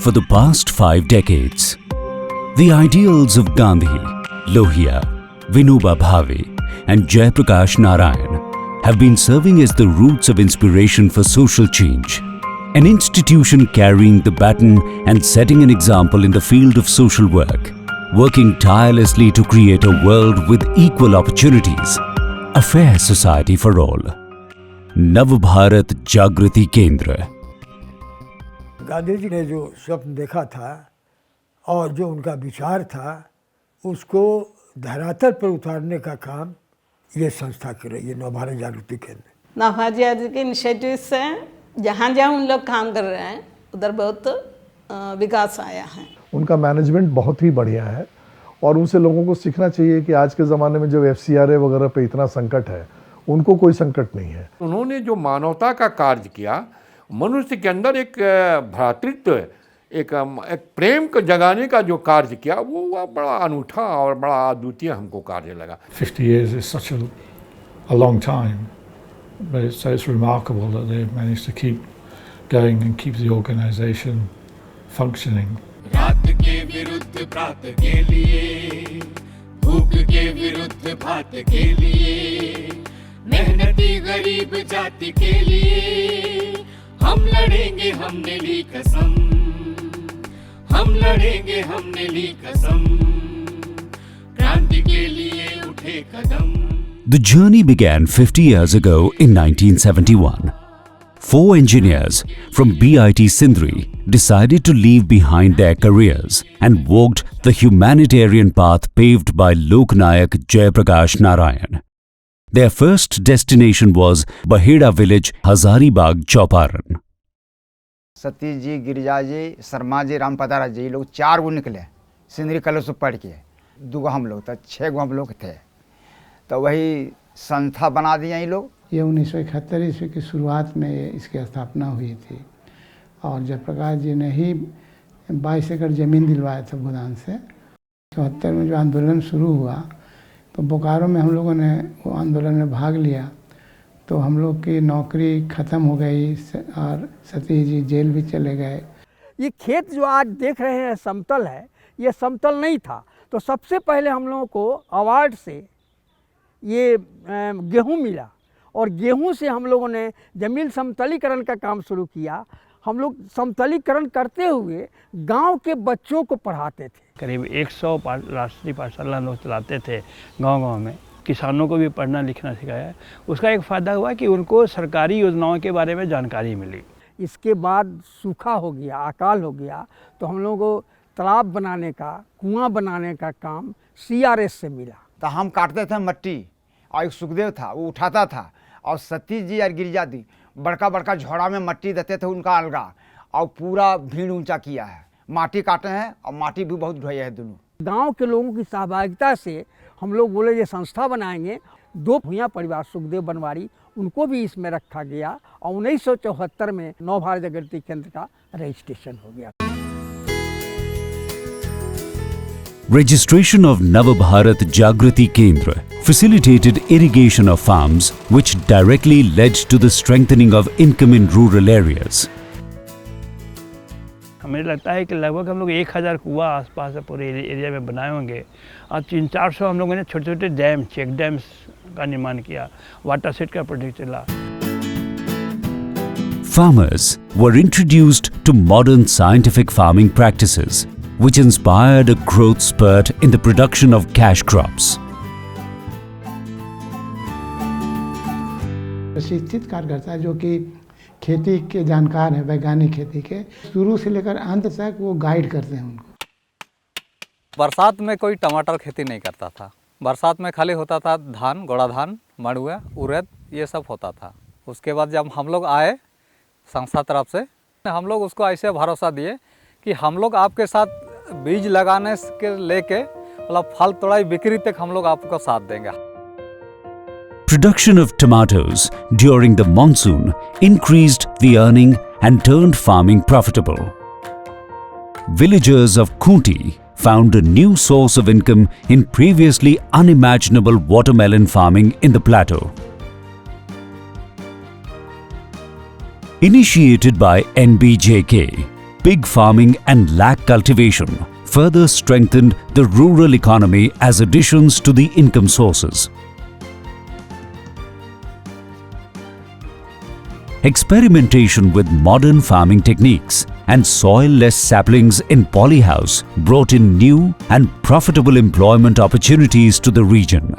For the past 5 decades, the ideals of Gandhi, Lohia, Vinoba Bhave and Jayaprakash Narayan have been serving as the roots of inspiration for social change. An institution carrying the baton and setting an example in the field of social work, working tirelessly to create a world with equal opportunities, a fair society for all. Nav Bharat Jagriti Kendra. Gandhi ji ने जो स्वप्न देखा था और जो उनका विचार था उसको धरातल पर उतारने का काम ये संस्था कर रही है, नवभारत जागृति केंद्र। नवभारत जागृति के इनिशिएटिव से जहाँ जहाँ उन लोग काम कर रहे हैं उधर बहुत विकास आया है। उनका मैनेजमेंट बहुत ही बढ़िया है और उनसे लोगों को सीखना चाहिए कि आज के ज़माने में जो FCRA वगैरह पे इतना संकट है, उनको कोई संकट नहीं है। उन्होंने जो मानवता का कार्य किया, मनुष्य के अंदर एक भ्रातृत्व, एक प्रेम को जगाने का जो कार्य किया, वो बड़ा अनूठा और बड़ा अद्वितीय हमको कार्य लगा। 50 years is such a long time, but it's remarkable that they've managed to keep going and keep the organization functioning. रात के विरुद्ध प्रात के लिए, भूख के विरुद्ध भात के लिए, मेहनती गरीब जाति के लिए हम लड़ेंगे, हमने ली कसम, हम लड़ेंगे, हमने ली कसम, क्रांति के लिए उठे कदम। The journey began 50 years ago in 1971. 4 engineers from BIT Sindri decided to leave behind their careers and walked the humanitarian path paved by Loknayak Jayaprakash Narayan. Their first destination was Bahira village, Hazaribagh, Chauparan. Satish ji, Girija जी, शर्मा जी, रामपतारा जी, लोग 4 गो निकले Sindri college से पढ़ के। 2 गो हम लोग, तो 6 गो हम लोग थे। तो वही संस्था बना दिया ये लोग। ये 1971 ईस्वी की शुरुआत में इसकी स्थापना हुई थी और जयप्रकाश जी ने ही 22 एकड़ ज़मीन दिलवाया था भूदान से। 74 में जो आंदोलन शुरू हुआ तो बोकारो में हम लोगों ने वो आंदोलन में भाग लिया, तो हम लोग की नौकरी ख़त्म हो गई और सतीश जी जेल भी चले गए। ये खेत जो आज देख रहे हैं समतल है, ये समतल नहीं था। तो सबसे पहले हम लोगों को अवार्ड से ये गेहूं मिला और गेहूं से हम लोगों ने ज़मीन समतलीकरण का काम शुरू किया। हम लोग समतलीकरण करते हुए गांव के बच्चों को पढ़ाते थे। करीब 100 राष्ट्रीय पाठशाला लोग चलाते थे गांव-गांव में। किसानों को भी पढ़ना लिखना सिखाया। उसका एक फ़ायदा हुआ कि उनको सरकारी योजनाओं के बारे में जानकारी मिली। इसके बाद सूखा हो गया, अकाल हो गया, तो हम लोगों को तालाब बनाने का, कुआं बनाने का काम CRS से मिला। तो हम काटते थे मट्टी और एक सुखदेव था वो उठाता था और सतीश जी और गिरिजा दी बड़का बड़का झोड़ा में मट्टी देते थे उनका अलगा और पूरा भीड़ ऊंचा किया है। माटी काटे हैं और माटी भी बहुत ढोया है दोनों। गांव के लोगों की सहभागिता से हम लोग बोले ये संस्था बनाएंगे। 2 भूया परिवार सुखदेव बनवारी उनको भी इसमें रखा गया और 1974 में नवभारत जागृति केंद्र का रजिस्ट्रेशन हो गया। Registration of Navabharat Jagriti Kendra facilitated irrigation of farms, which directly led to the strengthening of income in rural areas. हमें लगता है कि लगभग हम लोग 1000 कुआं आसपास पूरे एरिया में बनाए होंगे और 300-400 हम लोगों ने छोटे छोटे डैम, चेक डैम्स का निर्माण किया। वाटर सेट का प्रोजेक्ट चला। Farmers were introduced to modern scientific farming practices, which inspired a growth spurt in the production of cash crops. प्रशिक्षित कार्यकर्ता जो कि खेती के जानकार हैं, वैज्ञानिक खेती के, शुरू से लेकर अंत तक वो गाइड करते हैं उनको। बरसात में कोई टमाटर खेती नहीं करता था। बरसात में खाली होता था धान, गोड़ा धान, मड़ुआ, उड़द, ये सब होता था। उसके बाद जब हम लोग आए संस्था तरफ से, हम लोग उसको ऐसे भरोसा दिए कि हम लोग आपके साथ बीज लगाने के लेके मतलब फल तोड़ाई बिक्री तक हम लोग आपको साथ देंगे। Production of tomatoes during the monsoon increased the earning and turned farming profitable. Villagers of Khunti found a new source of income in previously unimaginable watermelon farming in the plateau. Initiated by NBJK, pig farming and lakh cultivation further strengthened the rural economy as additions to the income sources. Experimentation with modern farming techniques and soil-less saplings in polyhouse brought in new and profitable employment opportunities to the region.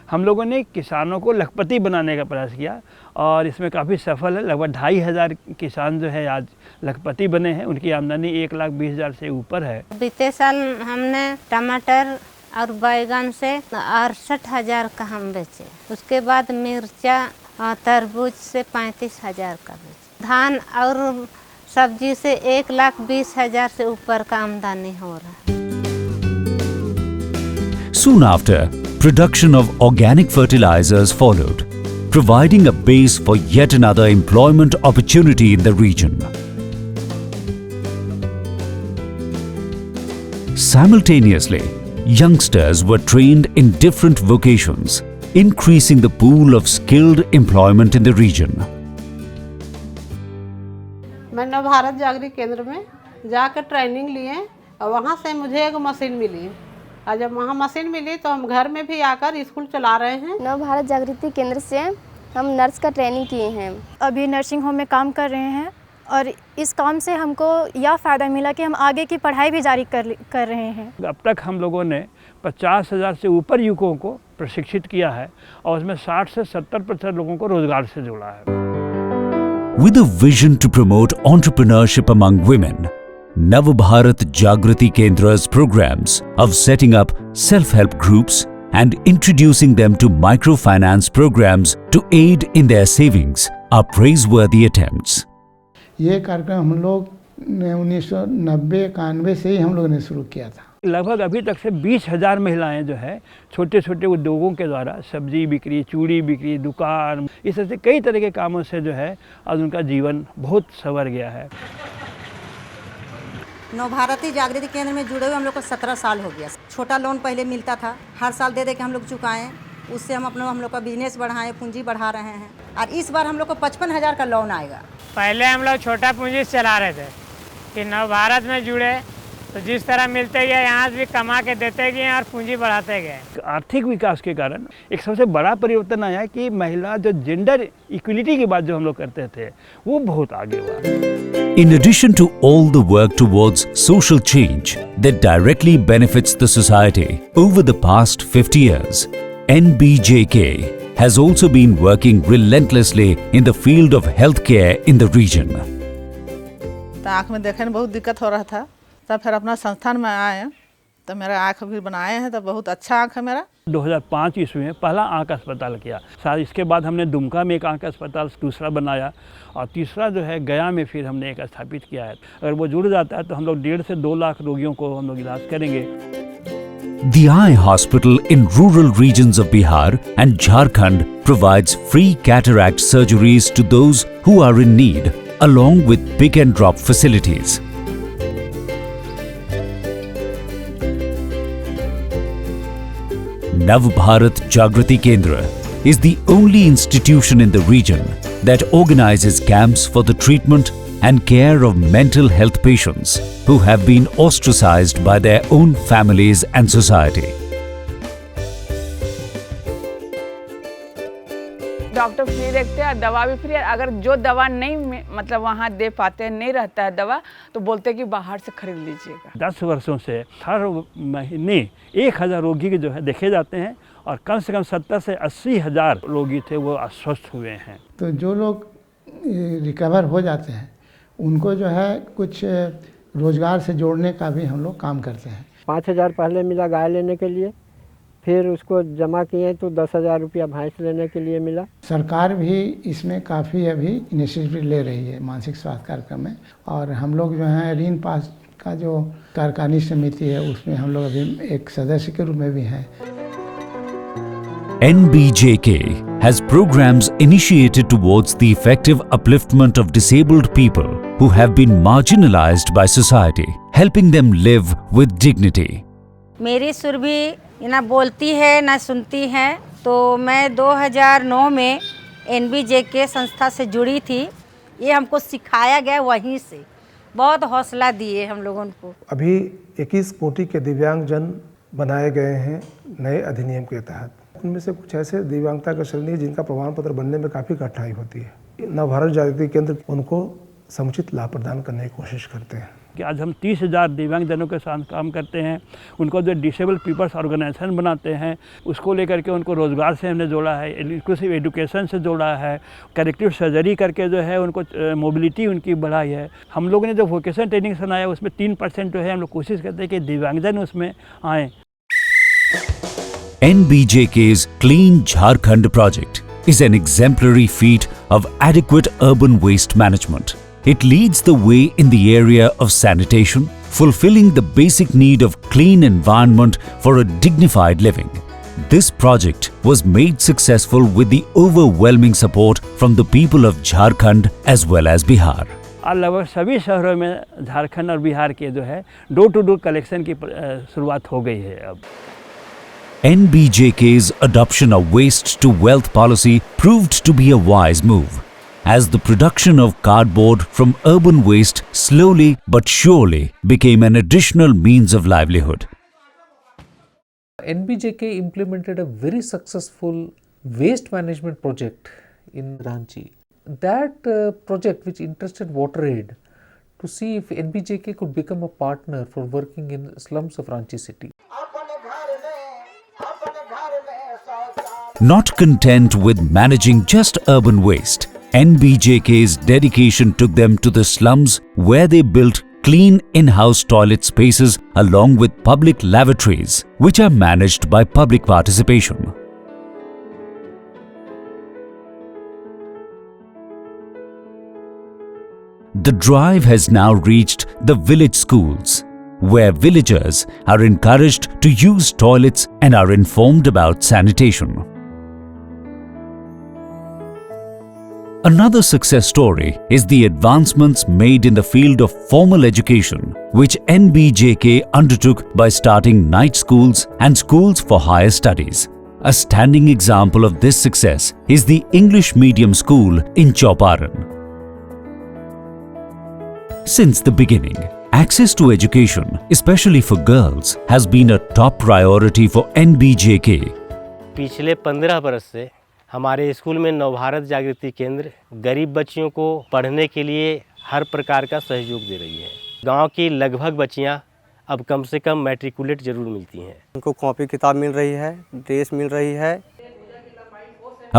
हम लोगों ने किसानों को लखपति बनाने का प्रयास किया और इसमें काफ़ी सफल है। लगभग 2,500 किसान जो है आज लखपति बने हैं। उनकी आमदनी 1,20,000 से ऊपर है। बीते साल हमने टमाटर और बैगन से 68,000 का हम बेचे। उसके बाद मिर्चा और तरबूज से 35,000 का बेचे। धान और सब्जी से 1,20,000 से ऊपर का आमदनी हो रहा है। Soon after, production of organic fertilizers followed, providing a base for yet another employment opportunity in the region. Simultaneously, youngsters were trained in different vocations, increasing the pool of skilled employment in the region. मैंने भारत जागृति केंद्र में जाकर training लिए और वहाँ से मुझे एक मशीन मिली और जब वहाँ मशीन मिली तो हम घर में भी आकर स्कूल चला रहे हैं। नव भारत जागृति केंद्र से हम नर्स का ट्रेनिंग किए हैं। अभी नर्सिंग होम में काम कर रहे हैं और इस काम से हमको यह फ़ायदा मिला कि हम आगे की पढ़ाई भी जारी कर रहे हैं। अब तक हम लोगों ने 50,000 से ऊपर युवकों को प्रशिक्षित किया है और उसमें 60 से 70% लोगों को रोजगार से जोड़ा है। With a vision to promote entrepreneurship among women, Nav Bharat Jagriti Kendra's programs of setting up self-help groups and introducing them to microfinance programs to aid in their savings are praiseworthy attempts. ये कार्यक्रम हम लोग ने 1990-91 से ही हम लोगों ने शुरू किया था। लगभग अभी तक से 20,000 महिलाएं जो है छोटे छोटे उद्योगों के द्वारा सब्जी बिक्री, चूड़ी बिक्री, दुकान, इस तरह से कई तरह के कामों से जो है आज उनका जीवन बहुत संवर गया है। नव भारती जागृति केंद्र में जुड़े हुए हम लोग को 17 साल हो गया। छोटा लोन पहले मिलता था, हर साल दे के हम लोग चुकाएं, उससे हम लोग का बिजनेस बढ़ाएं, पूंजी बढ़ा रहे हैं और इस बार हम लोग को 55,000 का लोन आएगा। पहले हम लोग छोटा पूंजी चला रहे थे कि नव भारत में जुड़े तो जिस तरह मिलते गए यहाँ भी कमा के देते गए और पूंजी बढ़ाते गए। आर्थिक विकास के कारण एक सबसे बड़ा परिवर्तन आया कि महिला जो जेंडर इक्वलिटी की बात जो हम लोग करते थे वो बहुत आगे हुआ। In addition to all the work towards social change that directly benefits the society over the past 50 years, NBJK has also been working relentlessly in the field of healthcare in the region. आँख में देखने में बहुत दिक्कत हो रहा था, तब फिर अपना संस्थान में आए तो मेरा आँख भी बनाए हैं तो बहुत अच्छा आँख है मेरा। 2005 ईस्वी में पहला आँख अस्पताल किया, साथ इसके बाद हमने दुमका में एक आँख अस्पताल दूसरा बनाया और तीसरा जो है गया में फिर हमने एक स्थापित किया है। अगर वो जुड़ जाता है तो हम लोग 1.5 से 2 लाख रोगियों को हम लोग इलाज करेंगे। The Eye Hospital in rural regions of Bihar and Jharkhand provides free cataract surgeries to those who are in need, along with pick and drop facilities. Nav Bharat Jagriti Kendra is the only institution in the region that organizes camps for the treatment and care of mental health patients who have been ostracized by their own families and society. Doctor free रखते हैं, दवा भी free है। अगर जो दवा नहीं मतलब वहाँ दे पाते हैं, नहीं रहता है दवा, तो बोलते हैं कि बाहर से खरीद लीजिएगा। 10 वर्षों से हर महीने 1,000 रोगी जो है देखे जाते हैं और कम से कम 70 से 80,000 रोगी थे वो अस्वस्थ हुए हैं। तो जो लोग रिकवर हो जाते हैं उनको जो है कुछ रोजगार से जोड़ने का भी हम लोग काम करते हैं। 5,000 पहले मिला गाय लेने के लिए, फिर उसको जमा किए तो 10,000 रुपया भैंस लेने के लिए मिला। सरकार भी इसमें काफ़ी अभी इनिशिएटिव ले रही है मानसिक स्वास्थ्य कार्यक्रम में, और हम लोग जो है ऋण पास का जो कार्यकारिणी समिति है उसमें हम लोग अभी एक सदस्य के रूप में भी हैं। NBJK has programs initiated towards the effective upliftment of disabled people who have been marginalized by society, helping them live with dignity. मेरी सुरभि ना बोलती है ना सुनती है, तो मैं 2009 में NBJK संस्था से जुड़ी थी ये हमको सिखाया गया वहीं से, बहुत हौसला दिए हम लोगों को। अभी 21 कोटि के दिव्यांगजन बनाए गए हैं नए अधिनियम के तहत। उनमें से कुछ ऐसे दिव्यांगता का श्रेणी है जिनका प्रमाण पत्र बनने में काफ़ी कठिनाई होती है। नवभारत जागृति केंद्र उनको समुचित लाभ प्रदान करने की कोशिश करते हैं कि आज हम 30,000 दिव्यांगजनों के साथ काम करते हैं। उनको जो डिसेबल पीपल्स ऑर्गेनाइजेशन बनाते हैं उसको लेकर के उनको रोज़गार से हमने जोड़ा है, इंक्लूसिव एजुकेशन से जोड़ा है, करेक्टिव सर्जरी करके जो है उनको मोबिलिटी उनकी बढ़ाई है। हम लोगों ने जो वोकेशन ट्रेनिंग सुनाया उसमें 3% जो है हम लोग कोशिश करते हैं कि दिव्यांगजन उसमें आएँ। NBJK's Clean Jharkhand project is an exemplary feat of adequate urban waste management. It leads the way in the area of sanitation, fulfilling the basic need of clean environment for a dignified living. This project was made successful with the overwhelming support from the people of Jharkhand as well as Bihar. और लगभग सभी शहरों में झारखंड और बिहार के जो है door to door collection की शुरुआत हो गई है अब। NBJK's adoption of waste to wealth policy proved to be a wise move, as the production of cardboard from urban waste slowly but surely became an additional means of livelihood. NBJK implemented a very successful waste management project in Ranchi. That project which interested WaterAid to see if NBJK could become a partner for working in slums of Ranchi city. Not content with managing just urban waste, NBJK's dedication took them to the slums where they built clean in-house toilet spaces along with public lavatories, which are managed by public participation. The drive has now reached the village schools, where villagers are encouraged to use toilets and are informed about sanitation. Another success story is the advancements made in the field of formal education, which NBJK undertook by starting night schools and schools for higher studies. A standing example of this success is the English medium school in Chauparan. Since the beginning, access to education, especially for girls, has been a top priority for NBJK. पिछले 15 बरस से हमारे school में नवभारत जागृति केंद्र गरीब बच्चियों को पढ़ने के लिए हर प्रकार का सहयोग दे रही है। गांव की लगभग बच्चियां अब कम से कम मैट्रिकुलेट जरूर मिलती हैं। उनको कॉपी किताब मिल रही है, ड्रेस मिल रही है।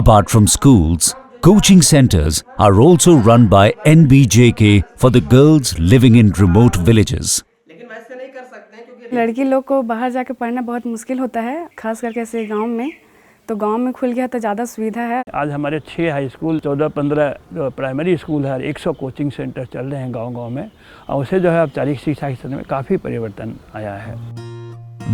Apart from schools, coaching centers are also run by NBJK for the girls living in remote villages. लड़की लोग को बाहर जाकर पढ़ना बहुत मुश्किल होता है, खास करके ऐसे गांव में। तो गांव में खुल गया तो ज़्यादा सुविधा है। आज हमारे 6 हाई स्कूल, 14-15 जो प्राइमरी स्कूल है, 100 कोचिंग सेंटर चल रहे हैं गांव-गांव में, और उसे जो है अब 40 शिक्षा के क्षेत्र में काफ़ी परिवर्तन आया है।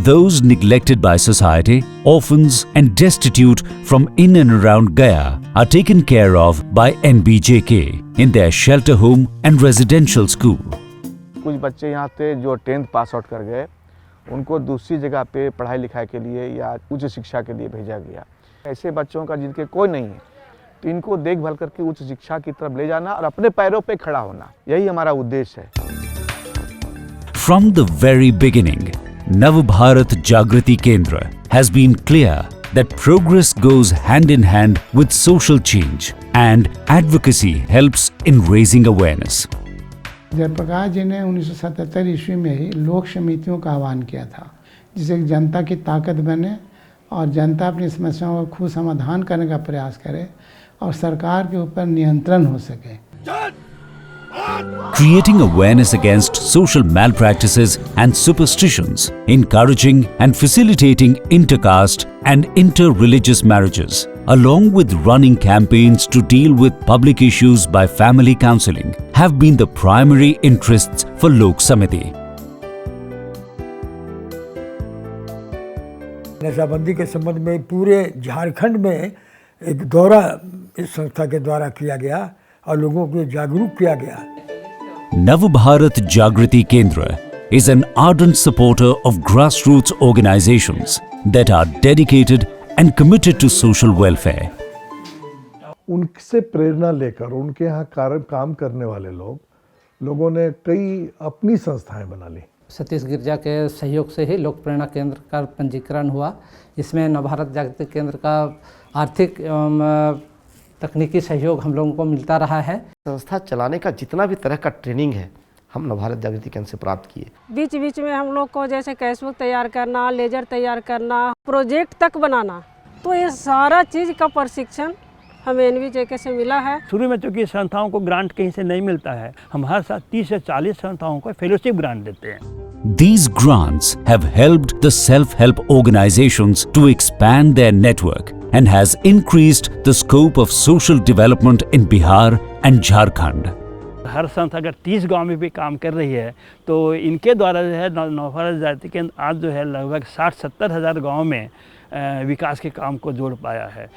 Those neglected by society, orphans and destitute from in and around Gaya are taken care of by NBJK in their shelter home and residential school. कुछ बच्चे यहाँ से जो 10th पास आउट कर गए, उनको दूसरी जगह पे पढ़ाई लिखाई के लिए या उच्च शिक्षा के लिए भेजा गया। ऐसे बच्चों का जिनके कोई नहीं है, तो इनको देखभाल करके उच्च शिक्षा की तरफ ले जाना और अपने पैरों पे खड़ा होना, यही हमारा उद्देश्य है। From the very beginning, Navbharat Jagriti Kendra has been clear that progress goes hand in hand with social change and advocacy helps in raising awareness. Jayaprakash जी ने 1977 ईस्वी में ही लोक समितियों का आह्वान किया था, जिससे जनता की ताकत बने और जनता अपनी समस्याओं का खुद समाधान करने का प्रयास करे और सरकार के ऊपर नियंत्रण हो सके। Creating awareness against social malpractices and superstitions, encouraging and facilitating intercaste and inter-religious marriages, along with running campaigns to deal with public issues by family counseling, have been the primary interests for Lok Samiti. नशाबंदी के संबंध में पूरे झारखंड में एक दौरा इस संस्था के द्वारा किया गया और लोगों को जागरूक किया गया। Navbharat Jagriti Kendra is an ardent supporter of grassroots organizations that are dedicated and committed to social welfare. उनसे प्रेरणा लेकर उनके यहाँ काम करने वाले लोगों ने कई अपनी संस्थाएं बना ली। सतीश गिरजा के सहयोग से ही लोक प्रेरणा केंद्र का पंजीकरण हुआ। इसमें नवभारत जागृति केंद्र का आर्थिक एवं तकनीकी सहयोग हम लोगों को मिलता रहा है। संस्था चलाने का जितना भी तरह का ट्रेनिंग है हम नवभारत जागृति केंद्र से प्राप्त किए। बीच बीच में हम लोग को जैसे कैशबुक तैयार करना, लेजर तैयार करना, प्रोजेक्ट तक बनाना, तो ये सारा चीज़ का प्रशिक्षण हमें एनवीजेके से मिला है। शुरू में चूँकि संस्थाओं को ग्रांट कहीं से नहीं मिलता है, हम हर साल 30 से 40 संस्थाओं को फेलोशिप ग्रांट देते हैं। These grants have helped the self-help organizations to expand their network and has increased the scope of social development in Bihar and Jharkhand. हर संस्था अगर 30 गांव में भी काम कर रही है तो इनके द्वारा जो है नवभारत जागृति केंद्र आज जो है लगभग 60-70 हज़ार गाँव में विकास के काम को जोड़ पाया है।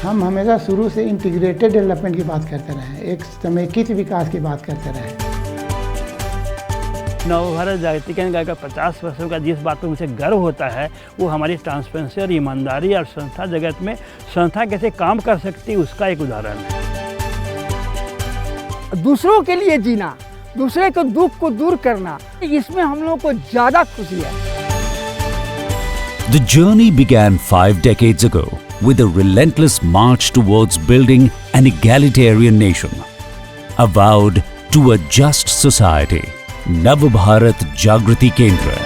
हम हमेशा शुरू से इंटीग्रेटेड डेवलपमेंट की बात करते रहे, एक समेकित विकास की बात करते रहे। नवभारत जागृति केंद्र का 50 वर्षों का जिस बात पर मुझे गर्व होता है वो हमारी ट्रांसपेरेंसी और ईमानदारी और संस्था जगत में संस्था कैसे काम कर सकती है उसका एक उदाहरण है। दूसरों के लिए जीना, दूसरे के दुख को दूर करना, इसमें हम लोग को ज़्यादा खुशी है। The journey began 5 decades ago with a relentless march towards building an egalitarian nation, avowed to a just society. Navbharat Jagriti Kendra.